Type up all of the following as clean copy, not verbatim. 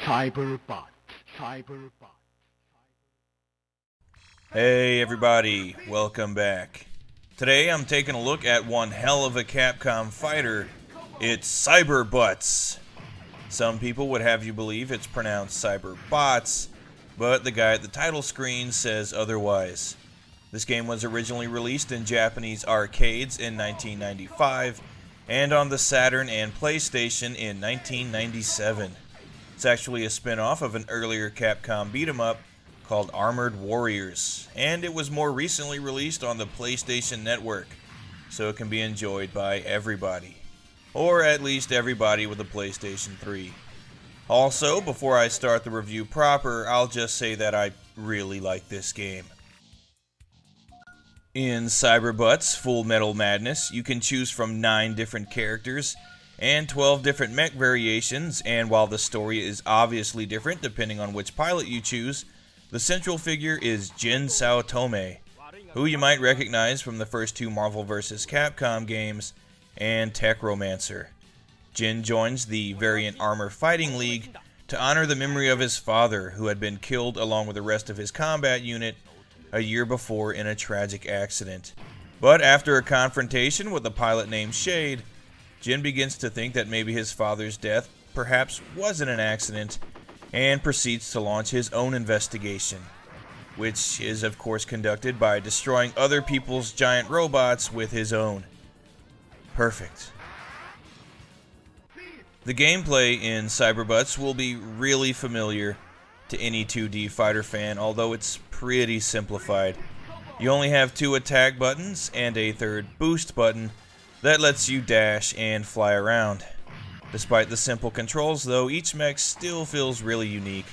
Cyberbots. Cyberbots. Hey everybody, welcome back. Today I'm taking a look at one hell of a Capcom fighter. It's Cyberbots. Some people would have you believe it's pronounced Cyberbots, but the guy at the title screen says otherwise. This game was originally released in Japanese arcades in 1995 and on the Saturn and PlayStation in 1997. It's actually a spin-off of an earlier Capcom beat-em-up called Armored Warriors, and it was more recently released on the PlayStation Network, so it can be enjoyed by everybody. Or at least everybody with a PlayStation 3. Also, before I start the review proper, I'll just say that I really like this game. In Cyberbots Full Metal Madness, you can choose from 9 different characters and 12 different mech variations, and while the story is obviously different depending on which pilot you choose, the central figure is Jin Saotome, who you might recognize from the first 2 Marvel vs. Capcom games and Techromancer. Jin joins the Variant Armor Fighting League to honor the memory of his father, who had been killed along with the rest of his combat unit a year before in a tragic accident. But after a confrontation with a pilot named Shade, Jin begins to think that maybe his father's death perhaps wasn't an accident, and proceeds to launch his own investigation, which is of course conducted by destroying other people's giant robots with his own. Perfect. The gameplay in Cyberbots will be really familiar to any 2D fighter fan, although it's pretty simplified. You only have 2 attack buttons and a 3rd boost button that lets you dash and fly around. Despite the simple controls though, each mech still feels really unique.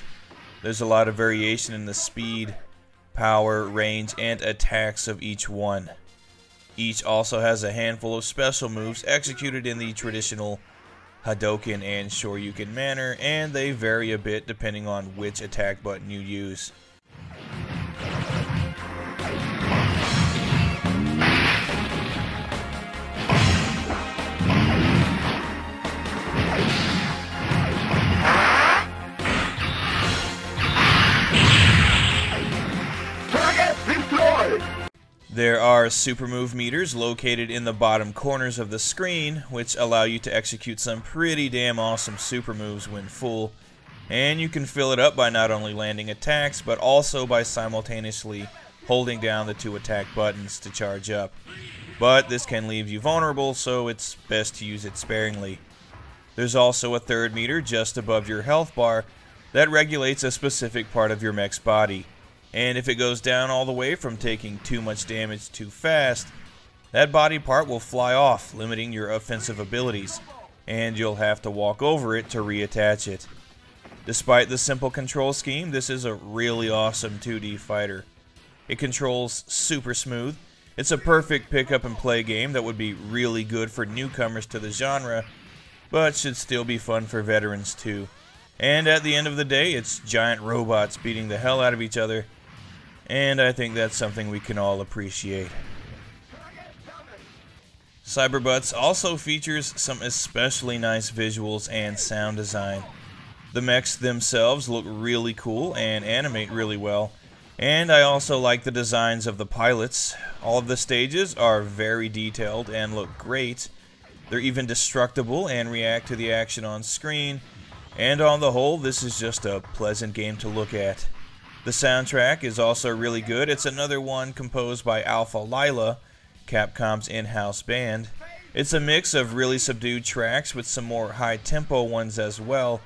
There's a lot of variation in the speed, power, range, and attacks of each one. Each also has a handful of special moves executed in the traditional Hadouken and Shoreviewken manner, and they vary a bit depending on which attack button you use. There are super move meters located in the bottom corners of the screen, which allow you to execute some pretty damn awesome super moves when full, and you can fill it up by not only landing attacks, but also by simultaneously holding down the 2 attack buttons to charge up. But this can leave you vulnerable, so it's best to use it sparingly. There's also a 3rd meter just above your health bar that regulates a specific part of your mech's body. And if it goes down all the way from taking too much damage too fast, that body part will fly off, limiting your offensive abilities, and you'll have to walk over it to reattach it. Despite the simple control scheme, this is a really awesome 2D fighter. It controls super smooth. It's a perfect pick up and play game that would be really good for newcomers to the genre, but should still be fun for veterans too. And at the end of the day, it's giant robots beating the hell out of each other, and I think that's something we can all appreciate. Cyberbots also features some especially nice visuals and sound design. The mechs themselves look really cool and animate really well, and I also like the designs of the pilots. All of the stages are very detailed and look great. They're even destructible and react to the action on screen, and on the whole, this is just a pleasant game to look at. The soundtrack is also really good. It's another one composed by Alpha Lyla, Capcom's in-house band. It's a mix of really subdued tracks with some more high-tempo ones as well,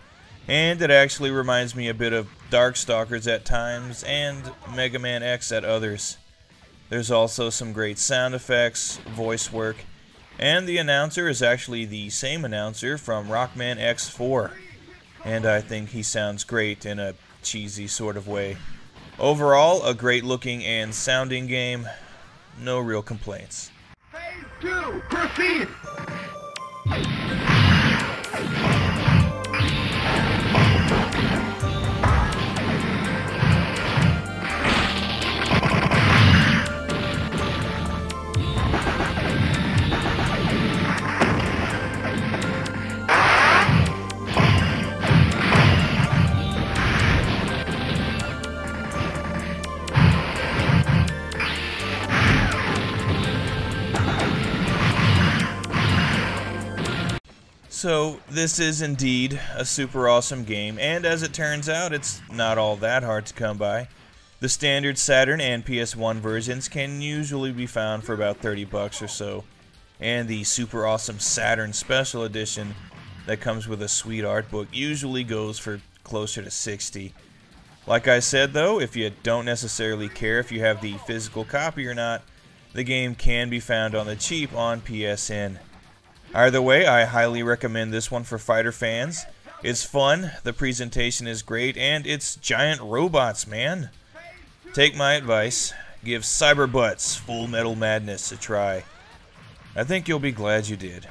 and it actually reminds me a bit of Darkstalkers at times and Mega Man X at others. There's also some great sound effects, voice work, and the announcer is actually the same announcer from Rockman X4, and I think he sounds great in a cheesy sort of way. Overall, a great looking and sounding game. No real complaints. Phase 2, proceed! So this is indeed a super awesome game, and as it turns out, it's not all that hard to come by. The standard Saturn and PS1 versions can usually be found for about 30 bucks or so, and the super awesome Saturn Special Edition that comes with a sweet art book usually goes for closer to 60. Like I said though, if you don't necessarily care if you have the physical copy or not, the game can be found on the cheap on PSN. Either way, I highly recommend this one for fighter fans. It's fun, the presentation is great, and it's giant robots, man. Take my advice, give Cyberbots Full Metal Madness a try. I think you'll be glad you did.